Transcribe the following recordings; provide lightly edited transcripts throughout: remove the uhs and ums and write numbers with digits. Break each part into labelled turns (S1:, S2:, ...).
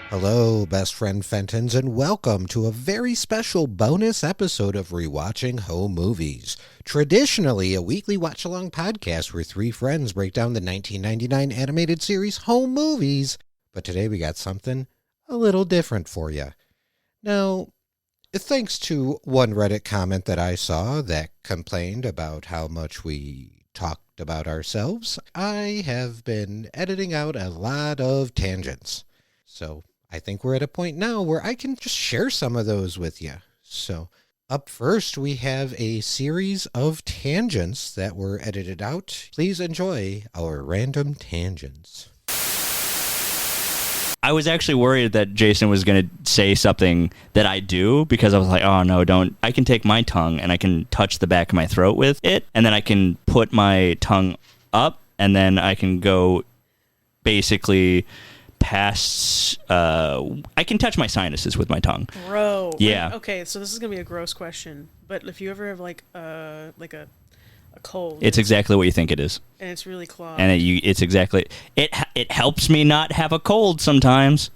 S1: Hello, best friend Fentons, and welcome to a very special bonus episode of Rewatching Home Movies. Traditionally, a weekly watch-along podcast where three friends break down the 1999 animated series Home Movies. But today we got something a little different for you. Now, thanks to one Reddit comment that I saw that complained about how much we talked about ourselves, I have been editing out a lot of tangents. So I think we're at a point now where I can just share some of those with you. So up first, we have a series of tangents that were edited out. Please enjoy our random tangents.
S2: I was actually worried that Jason was going to say something that I do, because I was like, oh, no, don't. I can take my tongue and I can touch the back of my throat with it, and then I can put my tongue up, and then I can go basically past, I can touch my sinuses with my tongue.
S3: Bro.
S2: Yeah.
S3: Okay, so this is going to be a gross question, but if you ever have like a cold.
S2: It's exactly what you think it is.
S3: And it's really clogged.
S2: And it's exactly, it helps me not have a cold sometimes.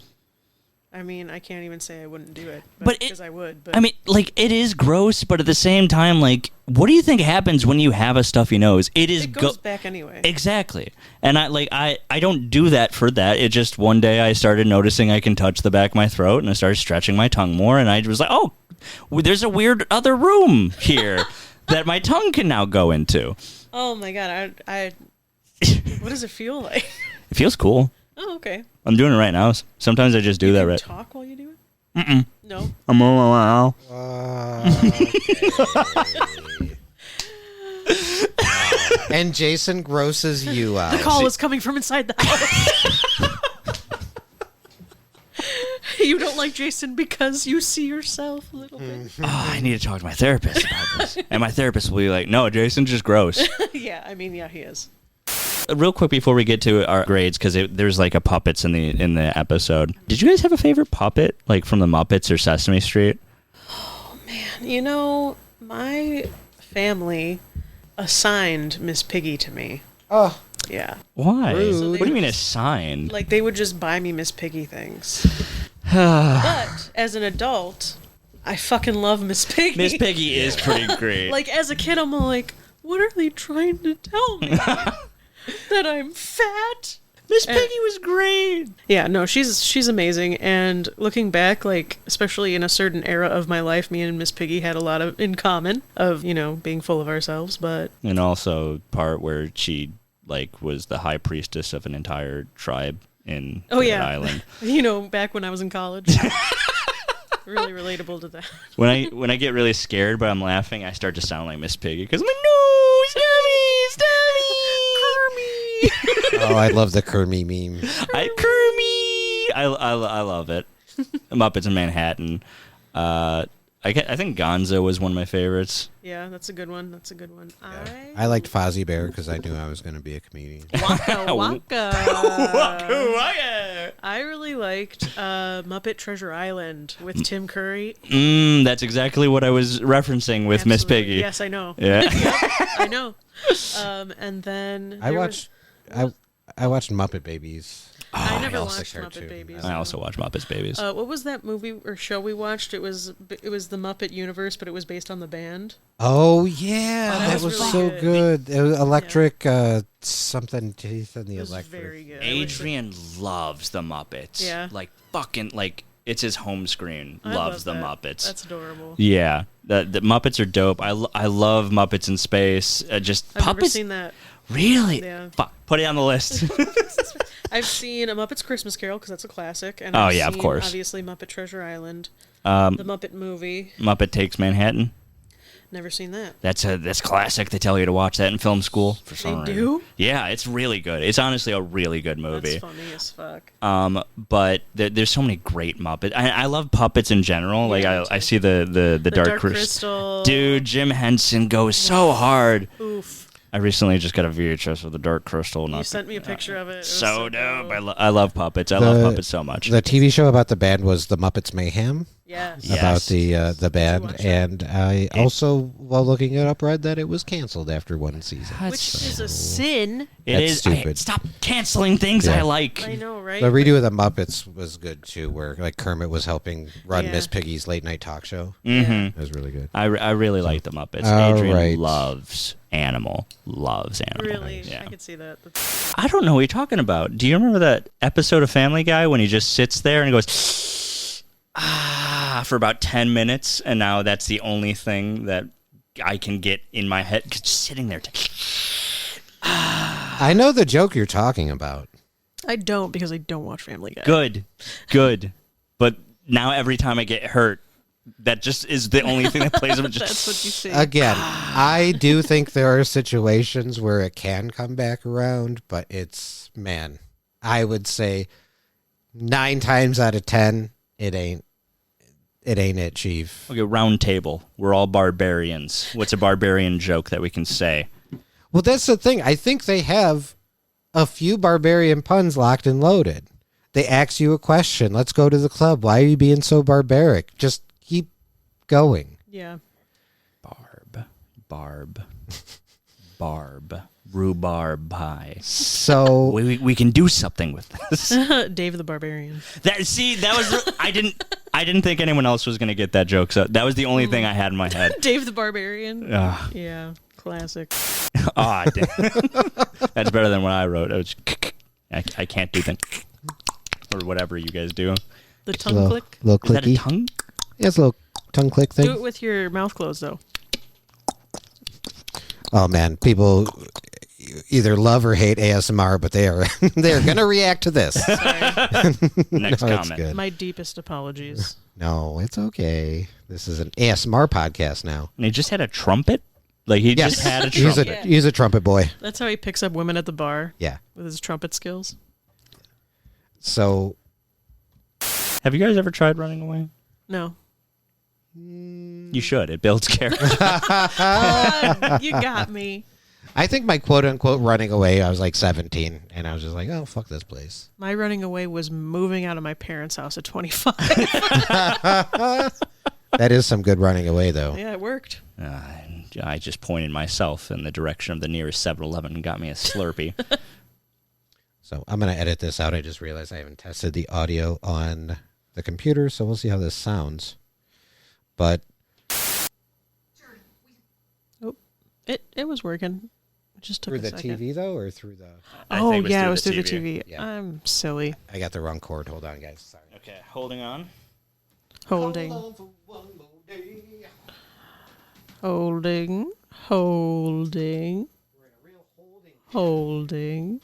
S3: I mean, I can't even say I wouldn't do it, because I would. But
S2: I mean, like, it is gross, but at the same time, like, what do you think happens when you have a stuffy nose?
S3: It goes back anyway.
S2: Exactly. And I don't do that for that. It just, one day I started noticing I can touch the back of my throat, and I started stretching my tongue more, and I was like, oh, there's a weird other room here that my tongue can now go into.
S3: Oh my God. What does it feel like?
S2: It feels cool.
S3: Oh, okay.
S2: I'm doing it right now. Sometimes I just do that right.
S3: Do you talk while you do it?
S2: Mm-mm.
S3: No.
S2: I'm all
S1: Okay. And Jason grosses you out.
S3: The call is coming from inside the house. You don't like Jason because you see yourself a little bit.
S2: Oh, I need to talk to my therapist about this. And my therapist will be like, no, Jason's just gross.
S3: Yeah, I mean, yeah, he is.
S2: Real quick before we get to our grades, because there's like a puppets in the episode. Did you guys have a favorite puppet, like from the Muppets or Sesame Street?
S3: Oh man, you know, my family assigned Miss Piggy to me.
S1: Oh,
S3: yeah.
S2: Why?
S1: Rude.
S2: What do you mean assigned?
S3: Like, they would just buy me Miss Piggy things. But as an adult, I fucking love Miss Piggy.
S2: Miss Piggy is pretty great.
S3: Like, as a kid, I'm like, what are they trying to tell me? That I'm fat?
S2: Miss Piggy was great.
S3: Yeah, no, she's amazing. And looking back, like, especially in a certain era of my life, me and Miss Piggy had a lot of in common of, you know, being full of ourselves, but... And
S2: also part where she, like, was the high priestess of an entire tribe in Island.
S3: You know, back when I was in college. Really relatable to that.
S2: When I get really scared but I'm laughing, I start to sound like Miss Piggy, because I'm like, no, stop me!
S1: oh, I love the Kermie meme.
S2: I love it. Muppets in Manhattan. I think Gonzo was one of my favorites.
S3: Yeah, that's a good one.
S1: Yeah. I liked Fozzie Bear because I knew I was going to be a comedian.
S3: Waka Waka.
S2: Waka Waka.
S3: I really liked Muppet Treasure Island with Tim Curry.
S2: That's exactly what I was referencing with Miss Piggy.
S3: Yes, I know.
S2: Yeah.
S3: Yep, I know. And then
S1: I watched Muppet Babies.
S3: I never
S1: I
S3: watched
S1: also
S3: Muppet Babies.
S2: I also watched Muppets Babies.
S3: What was that movie or show we watched? It was the Muppet Universe, but it was based on the band.
S1: Oh yeah, that was
S3: really
S1: so good. It was Electric, something teeth and the
S3: It was
S1: Electric.
S3: very good.
S2: Adrian loves the Muppets.
S3: Yeah.
S2: Like fucking like it's his home screen.
S3: I
S2: Loves the
S3: love that.
S2: Muppets.
S3: That's adorable.
S2: Yeah, the Muppets are dope. I love Muppets in Space. Just
S3: I've
S2: puppets.
S3: never seen that.
S2: Really?
S3: Yeah.
S2: Fuck. Put it on the list.
S3: I've seen A Muppet's Christmas Carol because that's a classic, and
S2: Oh,
S3: I've
S2: yeah, of
S3: seen,
S2: course.
S3: obviously Muppet Treasure Island,
S2: The
S3: Muppet Movie.
S2: Muppet Takes Manhattan.
S3: Never seen that.
S2: That's classic. They tell you to watch that in film school for some
S3: They
S2: reason.
S3: do?
S2: Yeah, it's really good. It's honestly a really good movie.
S3: That's funny as fuck.
S2: But there's so many great Muppets. I love puppets in general. Like
S3: Yeah,
S2: I see the Dark
S3: Crystal.
S2: Dude, Jim Henson goes so hard.
S3: Oof.
S2: I recently just got a VHS of the Dark Crystal.
S3: You sent me a picture of it. It was
S2: So dope.
S3: cool.
S2: I love puppets. I love puppets so much.
S1: The TV show about the band was The Muppets Mayhem.
S3: Yes.
S1: about
S2: Yes.
S1: the band,
S3: watch it?
S1: and I also, while looking it up, read that it was canceled after one season.
S3: Which is a sin.
S2: It
S1: That's
S2: is.
S1: stupid.
S2: Stop canceling things
S1: Yeah.
S2: I like.
S3: I know, right?
S1: The redo of the Muppets was good too, where like Kermit was helping run
S3: Yeah.
S1: Miss Piggy's late night talk show.
S2: Mm-hmm.
S1: It was really good.
S2: I really like the Muppets.
S1: All
S2: Adrian
S1: right.
S2: loves Animal. Loves Animal.
S3: Really?
S2: Yeah.
S3: I could see that.
S2: I don't know what you're talking about. Do you remember that episode of Family Guy when he just sits there and he goes, for about 10 minutes, and now that's the only thing that I can get in my head. Just sitting there.
S1: I know the joke you're talking about.
S3: I don't, because I don't watch Family Guy.
S2: Good. But now every time I get hurt, that just is the only thing that plays.
S3: That's what you see.
S1: Again, I do think there are situations where it can come back around, but it's, man, I would say 9 times out of 10, it ain't it, Chief.
S2: Okay, round table. We're all barbarians. What's a barbarian joke that we can say?
S1: Well, that's the thing. I think they have a few barbarian puns locked and loaded. They ask you a question. Let's go to the club. Why are you being so barbaric? Just keep going.
S3: Yeah.
S2: Barb. Rhubarb pie.
S1: So
S2: We can do something with this.
S3: Dave the Barbarian.
S2: That was I didn't think anyone else was gonna get that joke, so that was the only thing I had in my head.
S3: Dave the Barbarian.
S2: Ugh.
S3: Yeah. Classic.
S2: Ah, damn. That's better than what I wrote. I can't do the or whatever you guys do.
S3: The tongue click.
S1: little
S2: Is that a
S1: clicky.
S2: tongue?
S1: Yeah, it's a little tongue click thing.
S3: Do it with your mouth closed, though.
S1: Oh man, people either love or hate ASMR, but they're gonna react to this.
S2: Next
S1: No, it's
S2: comment.
S1: good.
S3: My deepest apologies.
S1: No, it's okay. This is an ASMR podcast now.
S2: And he just had a trumpet? Like he
S1: Yes,
S2: just had a trumpet.
S1: he's a trumpet boy.
S3: That's how he picks up women at the bar.
S1: Yeah.
S3: With his trumpet skills.
S1: So
S2: Have you guys ever tried running away?
S3: No.
S2: You should. It builds character.
S3: You got me.
S1: I think my quote unquote running away, I was like 17, and I was just like, oh, fuck this place.
S3: My running away was moving out of my parents' house at 25.
S1: That is some good running away, though.
S3: Yeah, it worked.
S2: I just pointed myself in the direction of the nearest 7-Eleven and got me a Slurpee.
S1: So I'm going to edit this out. I just realized I haven't tested the audio on the computer, so we'll see how this sounds. But
S3: It was working. It just took
S1: through
S3: a
S1: the
S3: second.
S1: TV, though, or through the...
S3: Oh,
S2: think
S3: yeah, it was through the TV.
S1: Yeah.
S3: I'm silly.
S1: I got the wrong cord. Hold on, guys. Sorry.
S2: Okay, holding on.
S3: Holding.
S1: Hold on for one more day.
S3: Holding. Holding. Holding.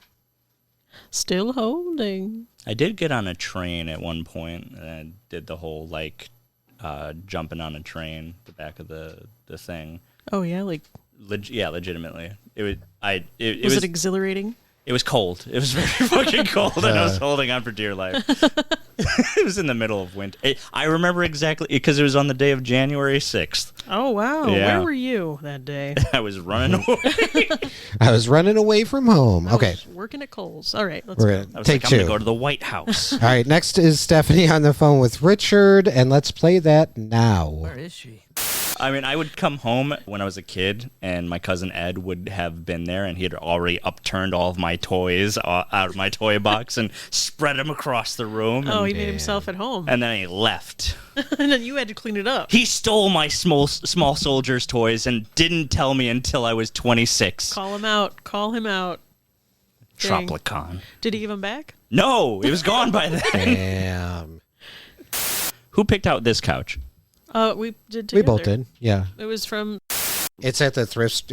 S3: Still holding.
S2: I did get on a train at one point, and I did the whole, like, jumping on a train, the back of the thing.
S3: Oh, yeah, like...
S2: Yeah, legitimately. It
S3: Was it exhilarating?
S2: It was cold. It was very fucking cold, and I was holding on for dear life. It was in the middle of winter. I remember exactly, because it was on the day of January 6th.
S3: Oh, wow.
S2: Yeah.
S3: Where were you that day?
S2: I was running away.
S1: I was running away from home.
S3: I
S1: Okay.
S3: was working at Kohl's. All right, let's
S1: We're
S3: go.
S1: going
S2: I was
S1: take
S2: like, I'm going
S1: two.
S2: to go to the White House.
S1: All right, next is Stephanie on the phone with Richard, and let's play that now.
S4: Where is she?
S2: I mean, I would come home when I was a kid, and my cousin Ed would have been there, and he had already upturned all of my toys out of my toy box and spread them across the room.
S3: Oh,
S2: And,
S3: he made himself at home.
S2: and then he left.
S3: And then you had to clean it up.
S2: He stole my small soldiers' toys and didn't tell me until I was 26.
S3: Call him out. Call him out. Dang.
S2: Tropicon.
S3: Did he give him back?
S2: No, it was gone by then.
S1: Damn.
S2: Who picked out this couch?
S3: We did
S1: We
S3: together.
S1: both did, yeah.
S3: It was from...
S1: It's at the thrift.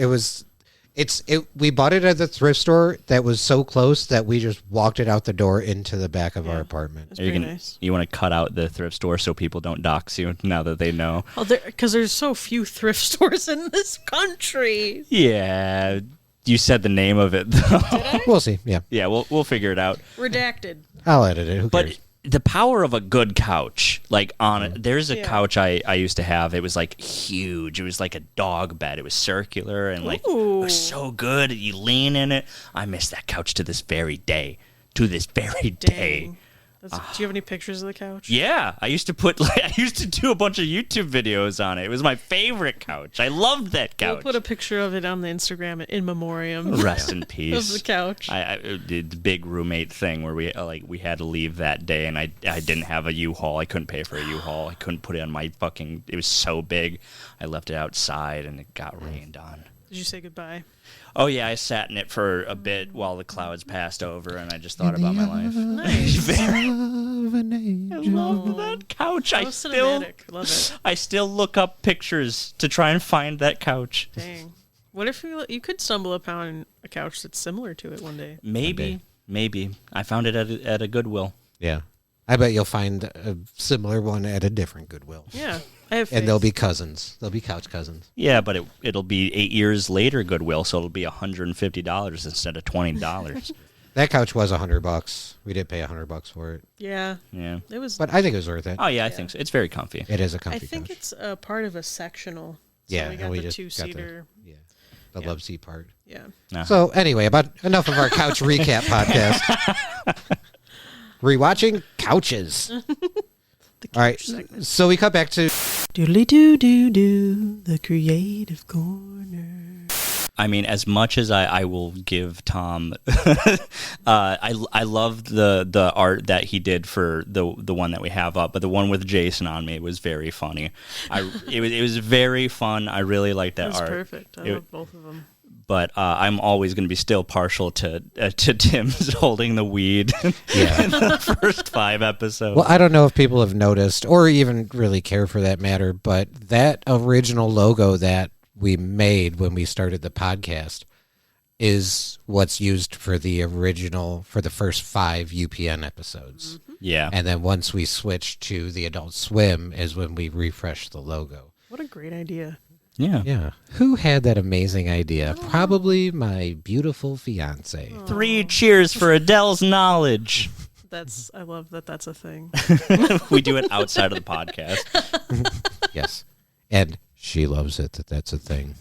S1: We bought it at the thrift store that was so close that we just walked it out the door into the back of our
S3: Yeah.
S1: apartment.
S3: It's
S2: Are you
S3: very
S2: gonna-
S3: nice.
S2: You want to cut out the thrift store so people don't dox you now that they know?
S3: Oh, because there's so few thrift stores in this country.
S2: Yeah, you said the name of it though.
S1: We'll see. Yeah,
S2: Yeah, we'll figure it out.
S3: Redacted.
S1: I'll edit it. Who
S2: But
S1: cares?
S2: the power of a good couch, like on it, there's a
S3: Yeah.
S2: couch I used to have. It was like huge. It was like a dog bed. It was circular and like it was
S3: Ooh.
S2: so good. You lean in it. I miss that couch to this very day. To this very day.
S3: Dang. Do you have any pictures of the couch?
S2: Yeah, I used to do a bunch of YouTube videos on it. It was my favorite couch. I loved that couch.
S3: We'll put a picture of it on the Instagram in memoriam.
S2: Rest in peace.
S3: Of the couch.
S2: I did the big roommate thing where we had to leave that day, and I didn't have a U-Haul. I couldn't pay for a U-Haul. I couldn't put it on my fucking. It was so big. I left it outside, and it got rained on.
S3: Did you say goodbye?
S2: Oh yeah, I sat in it for a bit while the clouds passed over, and I just thought about my life.
S3: Nice.
S2: I love that couch.
S3: That was cinematic. Love it.
S2: I still look up pictures to try and find that couch.
S3: Dang. What if you could stumble upon a couch that's similar to it one day?
S2: Maybe. I found it at a Goodwill.
S1: Yeah. I bet you'll find a similar one at a different Goodwill.
S3: Yeah. I have faith.
S1: And they'll be cousins. They'll be couch cousins.
S2: Yeah, but it'll be 8 years later Goodwill, so it'll be $150 instead of $20.
S1: That couch was $100. We did pay $100 for it.
S3: Yeah.
S2: Yeah.
S3: It was.
S1: But I think it was worth it.
S2: Oh yeah, I think so. It's very comfy.
S1: It is a comfy
S3: I think
S1: couch.
S3: it's a part of a sectional. So
S1: Yeah,
S3: we
S1: and
S3: got
S1: we
S3: the
S1: just
S3: two-seater.
S1: the love seat part.
S3: Yeah.
S2: Uh-huh.
S1: So anyway, enough of our couch recap podcast. Rewatching couches. All right,
S3: segment.
S1: so we cut back to
S3: Doodly doo doo doo, the creative corner.
S2: I mean, as much as I will give Tom, I love the art that he did for the one that we have up, but the one with Jason on me was very funny. It was very fun. I really liked that
S3: It was
S2: art.
S3: perfect. I love both of them.
S2: But I'm always going to be still partial to Tim's holding the weed in the first 5 episodes.
S1: well, I don't know if people have noticed or even really care for that matter, but that original logo that we made when we started the podcast is what's used for the first 5 UPN episodes.
S3: Mm-hmm.
S2: Yeah.
S1: And then once we switched to the Adult Swim is when we refreshed the logo.
S3: What a great idea.
S2: Yeah.
S1: Yeah. Who had that amazing idea? Probably my beautiful fiance.
S2: 3 cheers for Adele's knowledge.
S3: I love that that's a thing.
S2: We do it outside of the podcast.
S1: Yes. And she loves it that's a thing.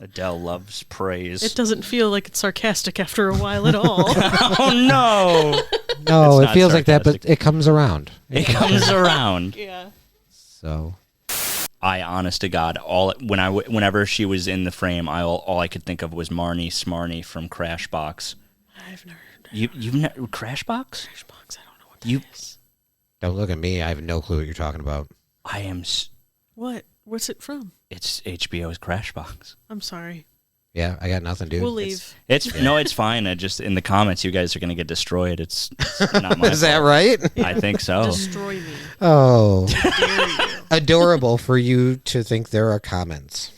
S2: Adele loves praise.
S3: It doesn't feel like it's sarcastic after a while at all.
S2: Oh, no.
S1: No,
S2: It's
S1: it feels
S2: not
S1: like that, but
S2: sarcastic.
S1: it comes around.
S2: It comes around.
S3: Yeah.
S1: So,
S2: Honest to God, whenever she was in the frame, all I could think of was Marnie Smarnie from Crashbox.
S3: I've never heard of
S2: You've never Crashbox?
S3: Crashbox. I don't know what that is.
S1: don't look at me. I have no clue what you're talking about.
S2: I am.
S3: What? What's it from?
S2: It's HBO's Crashbox.
S3: I'm sorry.
S1: Yeah, I got nothing, dude.
S3: We'll leave.
S2: It's fine. I just in the comments, you guys are gonna get destroyed. It's not my
S1: Is that
S2: fault.
S1: right?
S2: I think so.
S3: Destroy me.
S1: Oh,
S3: Dare you.
S1: adorable for you to think there are comments.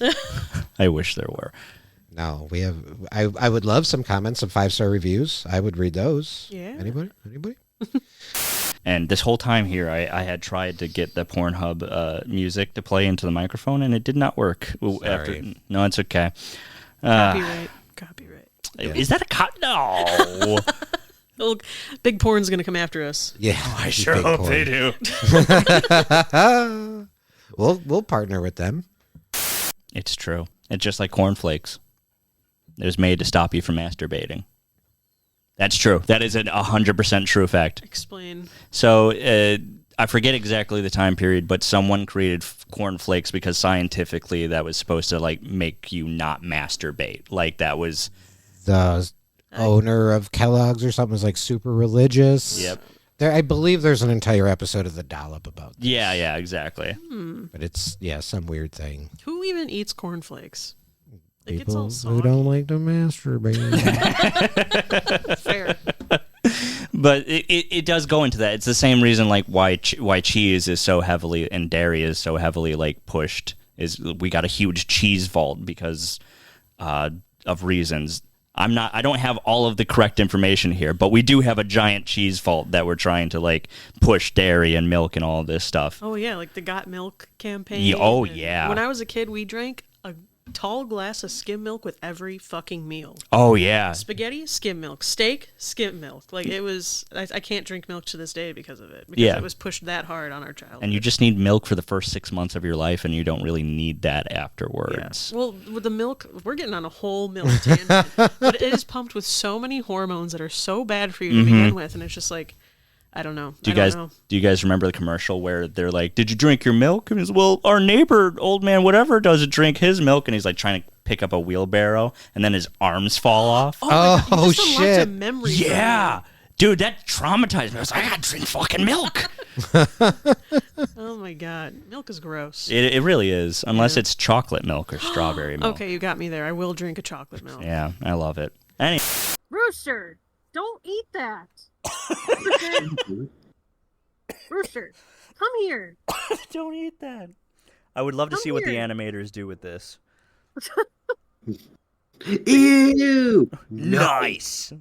S2: I wish there were.
S1: No, we have. I would love some comments, some 5-star reviews. I would read those.
S3: Yeah.
S1: Anybody?
S2: And this whole time here, I had tried to get the Pornhub music to play into the microphone, and it did not work.
S1: Sorry.
S2: No, it's okay.
S3: Copyright.
S2: Is that a No.
S3: Oh, big porn's gonna come after us.
S1: Yeah,
S2: I sure hope they do.
S1: We'll partner with them.
S2: It's true. It's just like cornflakes. It was made to stop you from masturbating. That's true. That is a 100% true fact.
S3: Explain.
S2: So I forget exactly the time period, but someone created cornflakes because scientifically that was supposed to like make you not masturbate. Like that was
S1: The owner of Kellogg's or something was like super religious.
S2: Yep.
S1: I believe there's an entire episode of The Dollop about this.
S2: Yeah, exactly.
S1: But it's, some weird thing.
S3: Who even eats cornflakes? Like, it's all
S1: People who
S3: soggy.
S1: don't like to masturbate.
S3: Fair.
S2: But it does go into that. It's the same reason like why cheese is so heavily and dairy is so heavily like pushed is we got a huge cheese vault because of reasons. I don't have all of the correct information here, but we do have a giant cheese vault that we're trying to like push dairy and milk and all of this stuff.
S3: Oh yeah, like the Got Milk campaign.
S2: Yeah, oh,
S3: And
S2: yeah.
S3: When I was a kid, we drank tall glass of skim milk with every fucking meal.
S2: Oh, yeah.
S3: Spaghetti, skim milk. Steak, skim milk. Like, it was... I can't drink milk to this day because of it. Because it was pushed that hard on our childhood.
S2: And you just need milk for the first 6 months of your life, and you don't really need that afterwards.
S3: Yeah. Well, with the milk, we're getting on a whole milk tangent. But it is pumped with so many hormones that are so bad for you to begin with, and it's just like... I don't know.
S2: Do you guys remember the commercial where they're like, "Did you drink your milk?" And he's, "Well, our neighbor, old man, whatever, doesn't drink his milk," and he's like trying to pick up a wheelbarrow, and then his arms fall off.
S3: Oh shit! A memory
S2: yeah, dude, that traumatized me. I was like, I gotta drink fucking milk.
S3: Oh my god, milk is gross.
S2: It really is, unless it's chocolate milk or strawberry milk.
S3: Okay, you got me there. I will drink a chocolate milk.
S2: Yeah, I love it. Anyway.
S4: Rooster, don't eat that. Rooster, come here.
S2: Don't eat that. I would love to see what the animators do with this.
S5: Ew!
S2: Nice.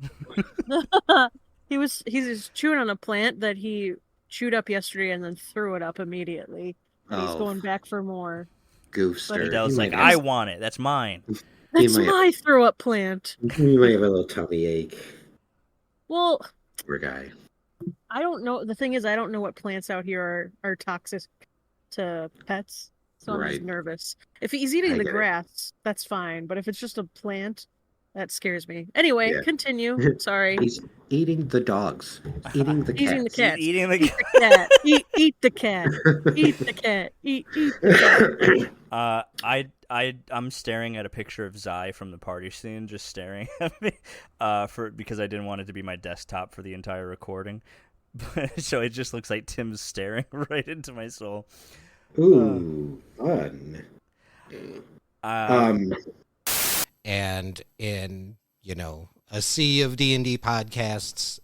S4: He's chewing on a plant that he chewed up yesterday and then threw it up immediately. And he's going back for more.
S5: Goofster.
S2: That was like, I want it. That's mine.
S4: That's my throw up plant.
S5: You might have a little tummy ache.
S4: Well,
S5: poor guy.
S4: I don't know. The thing is, I don't know what plants out here are toxic to pets, so I'm just nervous. If he's eating the grass, that's fine. But if it's just a plant, that scares me. Anyway, continue. Sorry.
S5: He's eating the dogs. Eating the cats.
S4: Eating the cat.
S2: Eating the
S4: cat. Eat the cat. Eat the cat. Eat the cat.
S2: I'm staring at a picture of Zai from the party scene, just staring at me, because I didn't want it to be my desktop for the entire recording. So it just looks like Tim's staring right into my soul.
S5: Ooh, fun.
S1: And in, a sea of D&D podcasts,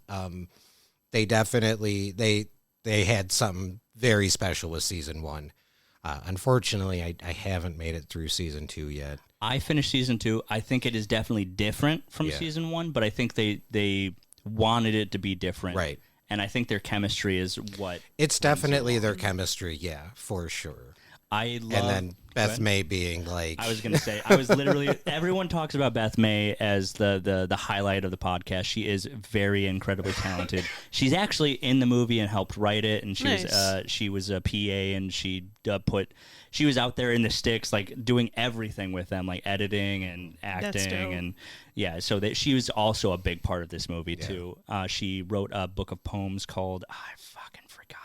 S1: they definitely, they had something very special with season 1. Unfortunately, I haven't made it through season 2 yet.
S2: I finished season 2. I think it is definitely different from season 1, but I think they wanted it to be different.
S1: Right.
S2: And I think their chemistry is what...
S1: It's definitely their chemistry, yeah, for sure.
S2: And
S1: then Beth May being like...
S2: I was going to say, I was literally... Everyone talks about Beth May as the highlight of the podcast. She is very incredibly talented. She's actually in the movie and helped write it, and she was a PA, and she was out there in the sticks, like doing everything with them, like editing and acting, and so that she was also a big part of this movie too. She wrote a book of poems called I fucking forgot.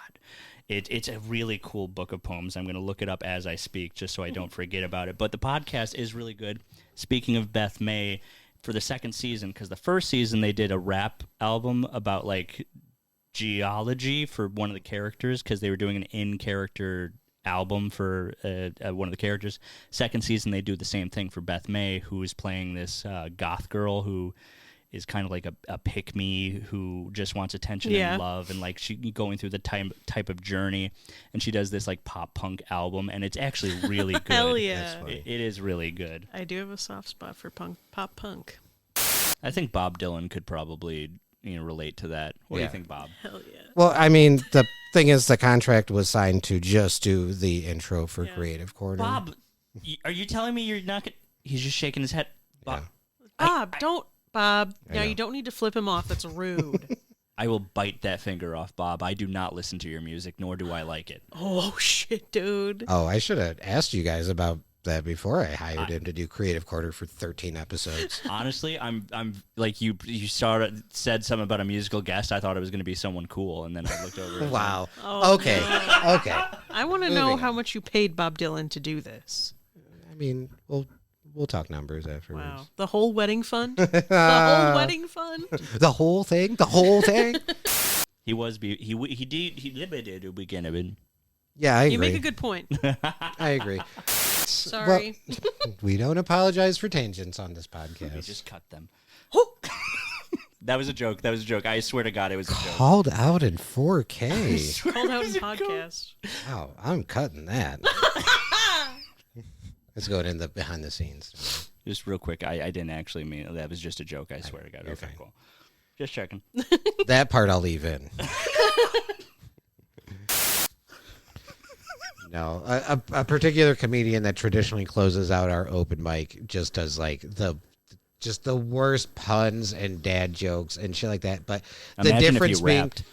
S2: It's a really cool book of poems. I'm going to look it up as I speak just so I don't forget about it. But the podcast is really good. Speaking of Beth May, for the second season, because the first season they did a rap album about like geology for one of the characters because they were doing an in-character album for one of the characters. Second season they do the same thing for Beth May, who is playing this goth girl who is kind of like a pick-me who just wants attention and love, and like she going through the type of journey, and she does this like pop punk album, and it's actually really good.
S3: Hell yeah.
S2: It is really good.
S3: I do have a soft spot for pop punk.
S2: I think Bob Dylan could probably relate to that. What do you think, Bob?
S3: Hell yeah.
S1: Well, I mean, the thing is the contract was signed to just do the intro for Creative Corner.
S2: Bob, are you telling me you're not going to... He's just shaking his head. Bob,
S3: don't... Bob, now you don't need to flip him off. That's rude.
S2: I will bite that finger off, Bob. I do not listen to your music, nor do I like it.
S3: Oh, shit, dude.
S1: Oh, I should have asked you guys about that before I hired him to do Creative Corner for 13 episodes.
S2: Honestly, I'm like you said something about a musical guest. I thought it was going to be someone cool, and then I looked over.
S1: Wow.
S3: Oh,
S1: okay.
S3: No.
S1: Okay.
S3: I want to know how much you paid Bob Dylan to do this.
S1: I mean, we'll talk numbers afterwards.
S3: Wow. The whole wedding fund? The whole wedding fund?
S1: The whole thing? The whole thing?
S2: He did a beginning.
S1: Yeah, I agree.
S3: You make a good point.
S1: I agree.
S3: Sorry.
S1: Well, we don't apologize for tangents on this podcast.
S2: We just cut them. That was a joke. I swear to God, it was a joke.
S1: Called out in 4K.
S3: Called out in podcast.
S1: Wow, I'm cutting that. Let's go in the behind the scenes.
S2: Just real quick, I didn't actually mean it. That was just a joke. I swear to God. Okay, cool. Just checking.
S1: That part I'll leave in. No, a particular comedian that traditionally closes out our open mic just does like the worst puns and dad jokes and shit like that. But the
S2: Imagine
S1: difference
S2: if you
S1: being
S2: rapped.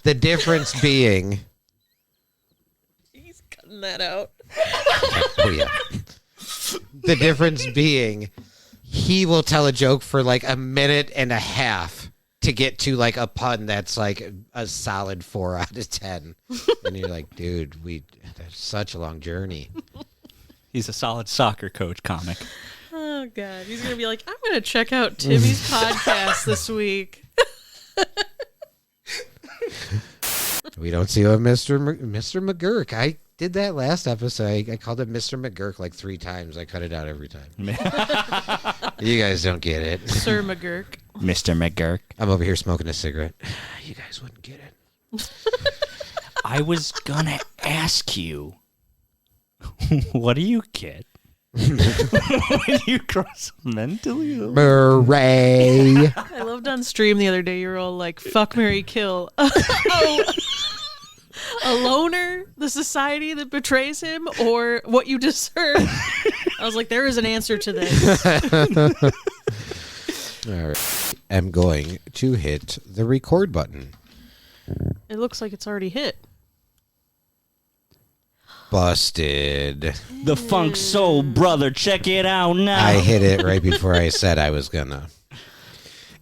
S1: the difference being.
S3: He's cutting that out.
S1: Oh yeah. The difference being, he will tell a joke for like a minute and a half to get to like a pun that's like a solid 4 out of 10. And you're like, dude, that's such a long journey.
S2: He's a solid soccer coach comic.
S3: Oh God, he's gonna be like, I'm gonna check out Timmy's podcast this week.
S1: We don't see a Mr. McGurk. I did that last episode. I called him Mr. McGurk like 3 times. I cut it out every time. You guys don't get it.
S3: Sir McGurk.
S2: Mr. McGurk.
S1: I'm over here smoking a cigarette. You guys wouldn't get it.
S2: I was gonna ask you, what do you get when you cross mentally?
S1: Hooray.
S3: I loved on stream the other day. You were all like, "Fuck, marry, kill." A loner, the society that betrays him, or what you deserve. I was like, there is an answer to this.
S1: All right. I'm going to hit the record button.
S3: It looks like it's already hit.
S1: Busted.
S2: The Funk Soul Brother, check it out now.
S1: I hit it right before I said I was gonna.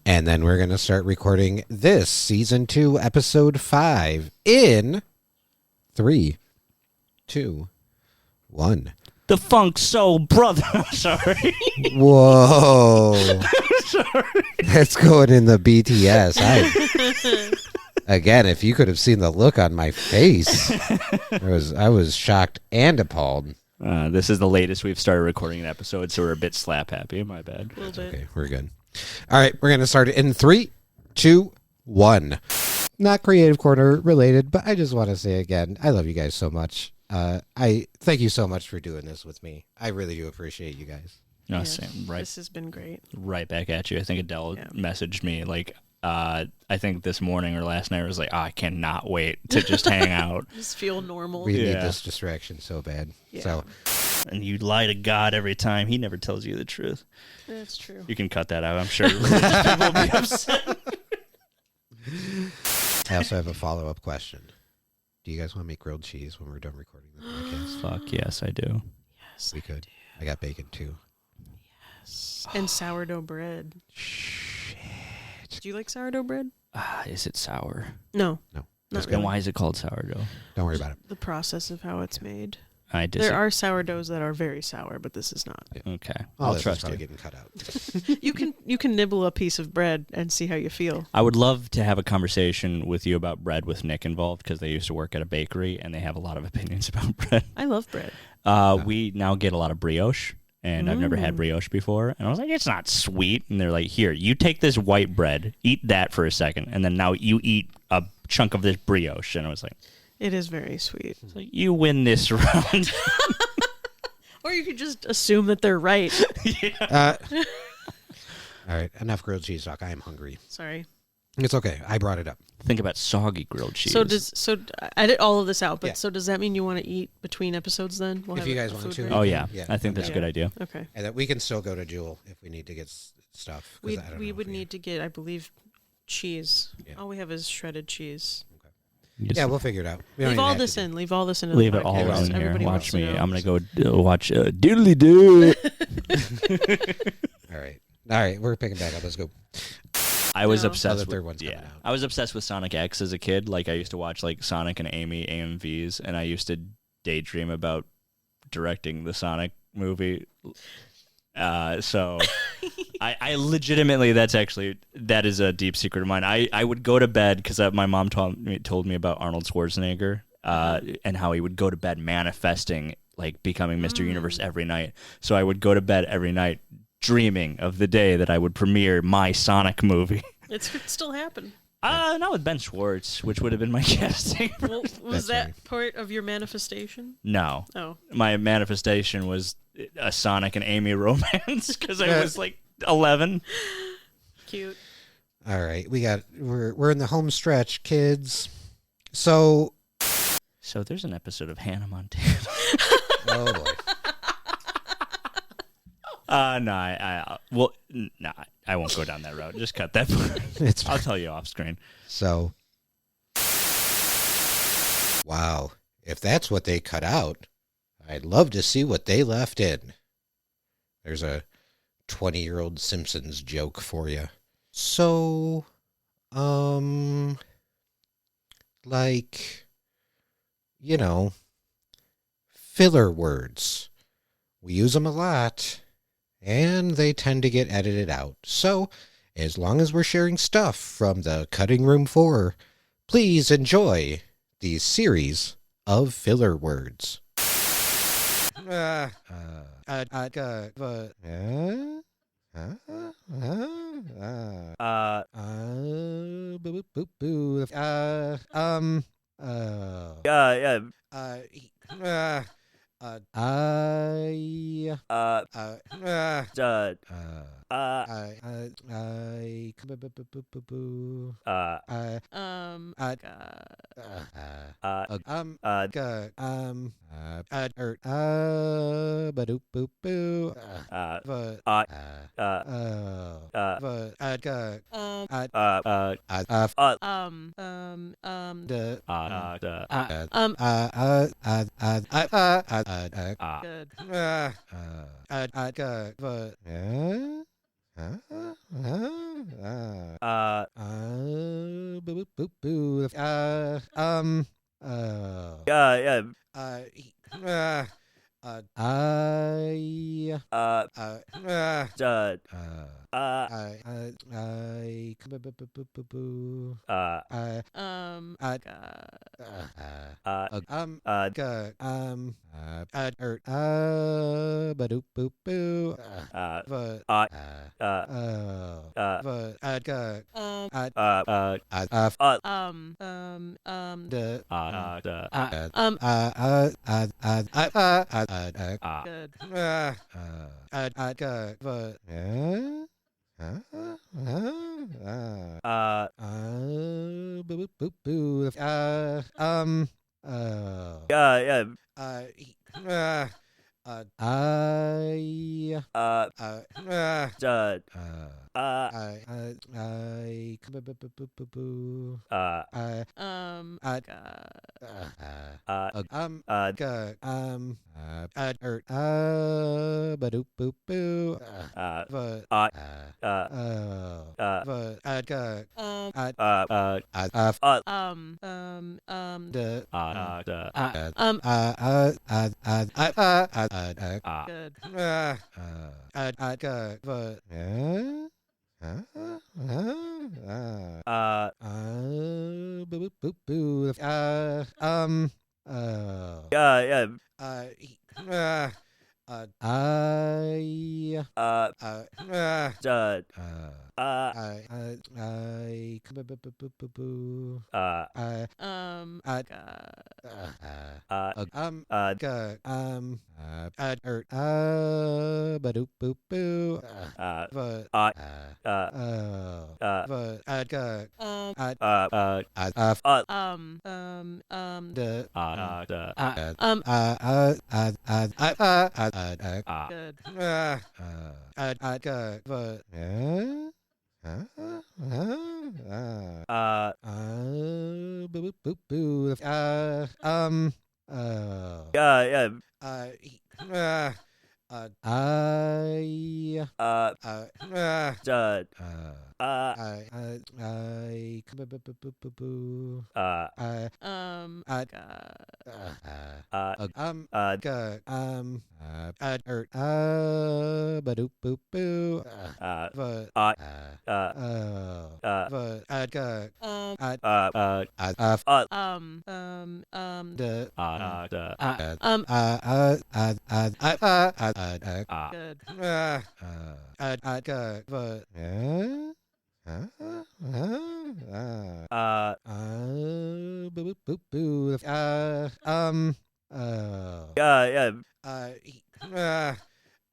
S1: And then we're gonna start recording this season 2, episode 5 in 3, 2, 1.
S2: The Funk Soul Brother. I'm sorry.
S1: Whoa.
S2: Sorry.
S1: That's going in the BTS. Again, if you could have seen the look on my face, I was shocked and appalled.
S2: This is the latest we've started recording an episode, so we're a bit slap happy. My bad.
S3: A little bit.
S1: Okay, we're good. All right, we're going to start it in 3, 2, 1. Not Creative Corner related, but I just want to say again, I love you guys so much. I thank you so much for doing this with me. I really do appreciate you guys.
S2: No,
S3: Yes,
S2: same. Right,
S3: This has been great.
S2: right back at you. I think Adele messaged me like, I think this morning or last night was like, I cannot wait to just hang out.
S3: Just feel normal.
S1: We need
S2: Yeah.
S1: this distraction so bad.
S3: Yeah.
S1: So
S2: And you lie to God every time. He never tells you the truth.
S3: That's true.
S2: You can cut that out. I'm sure religious people will be upset.
S1: I also have a follow-up question. Do you guys want to make grilled cheese when we're done recording the podcast?
S2: Fuck yes, I do.
S3: Yes.
S1: We could. I got bacon too.
S3: And sourdough bread.
S1: Shit.
S3: Do you like sourdough bread?
S2: Is it sour?
S3: No.
S1: No.
S3: Not
S2: Then
S3: really.
S2: why is it called sourdough?
S1: Don't worry about it.
S3: The process of how it's made.
S2: I disagree.
S3: There are sourdoughs that are very sour, but this is not.
S2: Okay,
S1: All
S2: I'll
S1: this is
S2: trust
S1: probably
S2: you.
S1: getting cut out.
S3: You can nibble a piece of bread and see how you feel.
S2: I would love to have a conversation with you about bread with Nick involved because they used to work at a bakery and they have a lot of opinions about bread.
S3: I love bread.
S2: We now get a lot of brioche, and I've never had brioche before. And I was like, it's not sweet. And they're like, here, you take this white bread, eat that for a second, and then now you eat a chunk of this brioche. And I was like,
S3: It is very sweet.
S2: so you win this round.
S3: Or you could just assume that they're right.
S1: All right, enough grilled cheese talk. I am hungry.
S3: Sorry.
S1: It's okay. I brought it up.
S2: Think about soggy grilled cheese.
S3: So edit all of this out. But
S1: Yeah.
S3: so does that mean you want to eat between episodes then? We'll
S1: If
S3: have
S1: you
S3: a
S1: guys want
S3: food
S1: to.
S3: break?
S2: Oh, yeah.
S1: Yeah,
S2: I think that's a
S3: yeah.
S2: good idea.
S3: Okay.
S1: And that we can still go to Jewel if we need to get stuff. 'cause I don't
S3: We
S1: know
S3: would
S1: if
S3: need to get, I believe, cheese.
S1: Yeah.
S3: All we have is shredded cheese.
S2: Just
S1: Yeah, we'll figure it out. We don't
S3: Leave
S1: even
S3: all
S1: have to
S3: this
S1: do it.
S3: in. Leave all this in.
S2: Leave
S3: the
S2: it all
S3: podcast.
S2: in here.
S3: Everybody wants
S2: Watch
S3: to
S2: me.
S3: know.
S2: I'm going to go watch Doodly Doo.
S1: All right. We're picking back up. Let's go.
S2: I was
S3: No.
S2: obsessed
S1: Oh, the
S2: with
S1: third one's coming out.
S2: I was obsessed with Sonic X as a kid. Like I used to watch like Sonic and Amy AMVs, and I used to daydream about directing the Sonic movie. So I legitimately that is a deep secret of mine. I would go to bed because my mom told me about Arnold Schwarzenegger and how he would go to bed manifesting like becoming Mr. Universe every night. So I would go to bed every night dreaming of the day that I would premiere my Sonic movie.
S3: It could still happen.
S2: Not with Ben Schwartz, which would have been my casting.
S3: Well,
S1: That's
S3: was that
S1: right.
S3: part of your manifestation?
S2: No,
S3: Oh.
S2: my manifestation was a Sonic and Amy romance because I was like 11.
S3: Cute.
S1: All right. We're in the home stretch, kids. So
S2: So there's an episode of Hannah Montana.
S1: Oh boy.
S2: I won't go down that route. Just cut that part.
S1: It's
S2: I'll tell you off screen.
S1: So, wow. If that's what they cut out, I'd love to see what they left in. There's a 20-year-old Simpsons joke for you. So, like, you know, filler words. We use them a lot, and they tend to get edited out. So, as long as we're sharing stuff from the cutting room floor, please enjoy these series of filler words.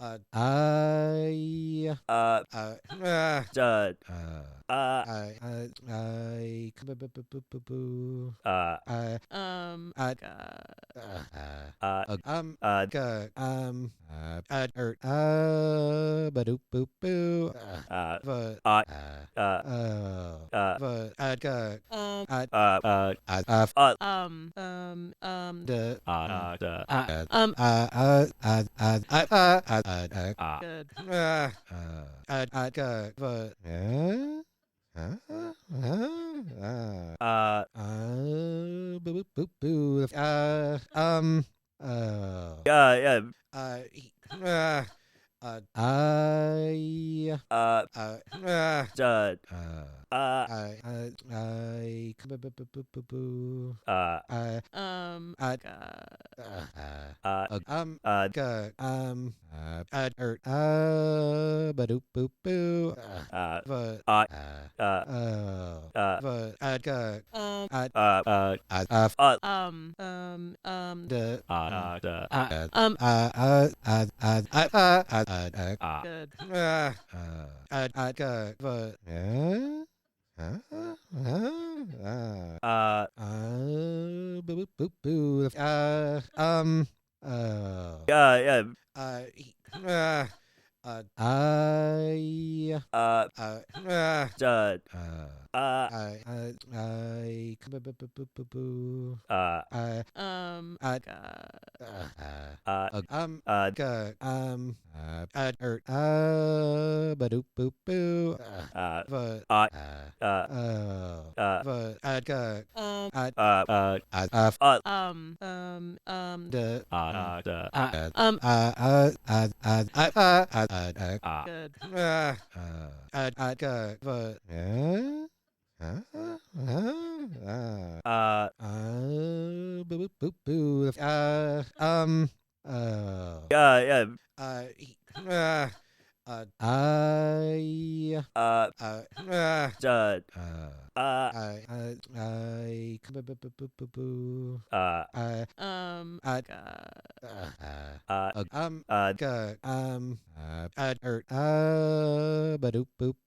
S1: I Badoop boop boo. Boop boop boo. Badoop boop boo. Boop boop boo. Badoop boop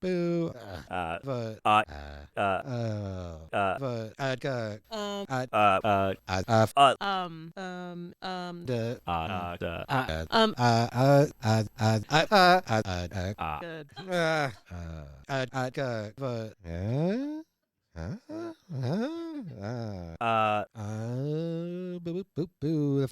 S1: boo. Boop boop boo.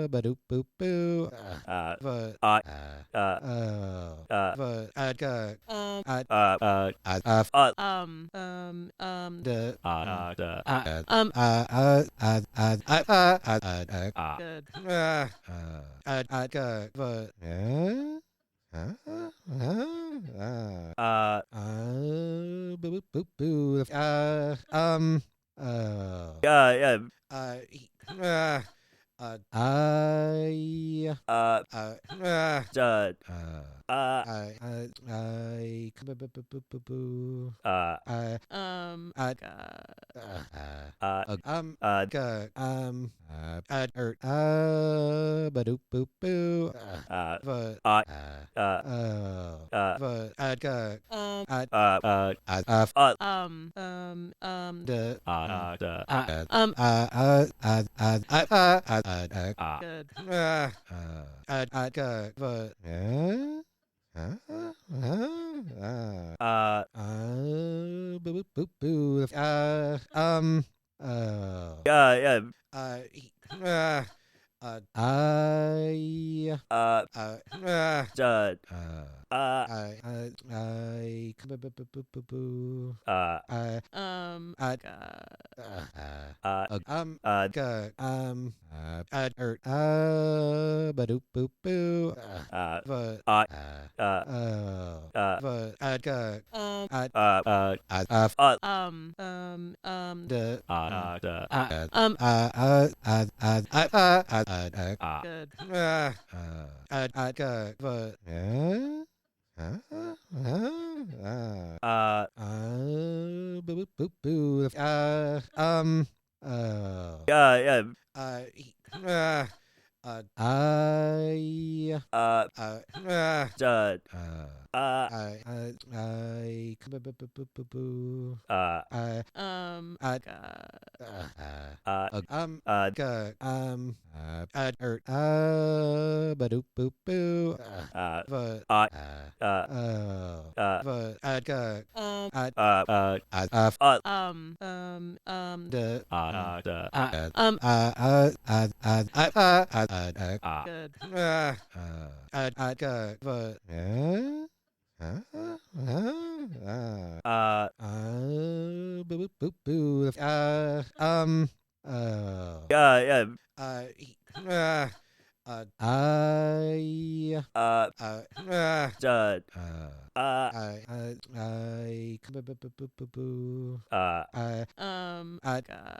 S1: Badoop boop boo. Boop boop boo. Badoop boop boo. Boop boop boo. Badoop boop boo. Boop boop boo. I
S2: uh,
S1: uh
S2: uh,
S1: I
S2: uh,
S1: ba doop boop boo
S2: uh,
S1: but
S2: uh, uh, uh,
S1: the
S3: Good.
S1: but boop boop boo
S2: yeah,
S1: I
S2: uh, uh,
S1: ba doop boop boo
S2: uh,
S1: but
S2: uh, uh, uh,
S1: the
S2: the,
S3: Good.
S1: but boop boop boo
S2: yeah,
S1: I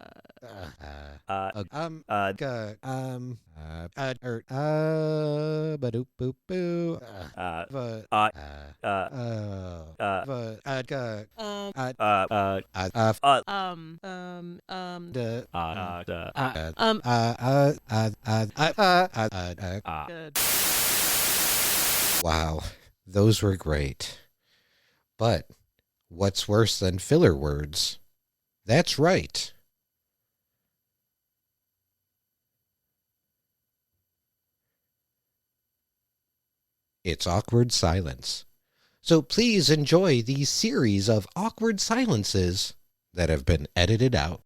S2: uh,
S1: uh,
S2: uh,
S1: I
S2: uh,
S3: Um,
S1: uh,
S2: uh,
S1: ba doop boop boo
S2: uh,
S1: but
S2: uh, uh,
S1: but
S3: um,
S1: the
S2: the,
S3: good.
S1: wow, those were great. But what's worse than filler words? That's right. It's awkward silence. So please enjoy these series of awkward silences that have been edited out.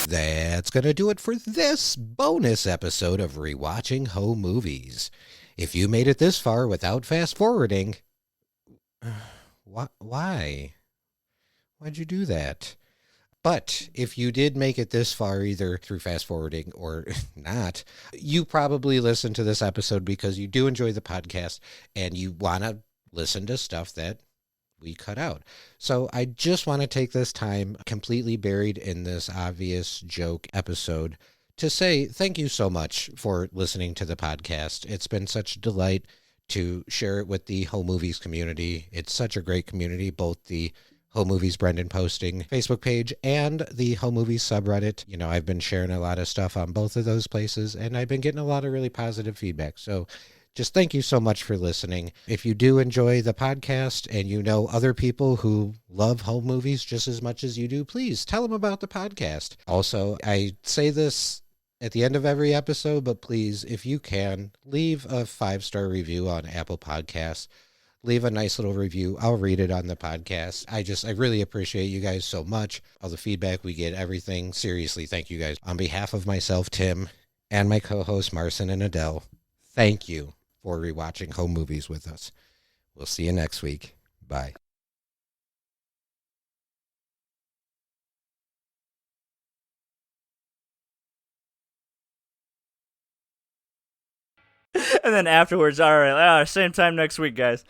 S1: That's going to do it for this bonus episode of Rewatching Home Movies. If you made it this far without fast forwarding, why? Why'd you do that? But if you did make it this far, either through fast forwarding or not, you probably listened to this episode because you do enjoy the podcast and you want to listen to stuff that we cut out. So I just want to take this time, completely buried in this obvious joke episode, to say thank you so much for listening to the podcast. It's been such a delight to share it with the Home Movies community. It's such a great community, both the Home Movies Brendan posting Facebook page and the Home Movies subreddit. You know, I've been sharing a lot of stuff on both of those places, and I've been getting a lot of really positive feedback. So just thank you so much for listening. If you do enjoy the podcast and you know other people who love home movies just as much as you do, please tell them about the podcast. Also, I say this at the end of every episode, but please, if you can, leave a 5-star review on Apple Podcasts. Leave a nice little review. I'll read it on the podcast. I really appreciate you guys so much. All the feedback we get, everything. Seriously, thank you guys. On behalf of myself, Tim, and my co-hosts, Marcin and Adele, thank you for rewatching home movies with us. We'll see you next week. Bye.
S2: And then afterwards, all right, same time next week, guys.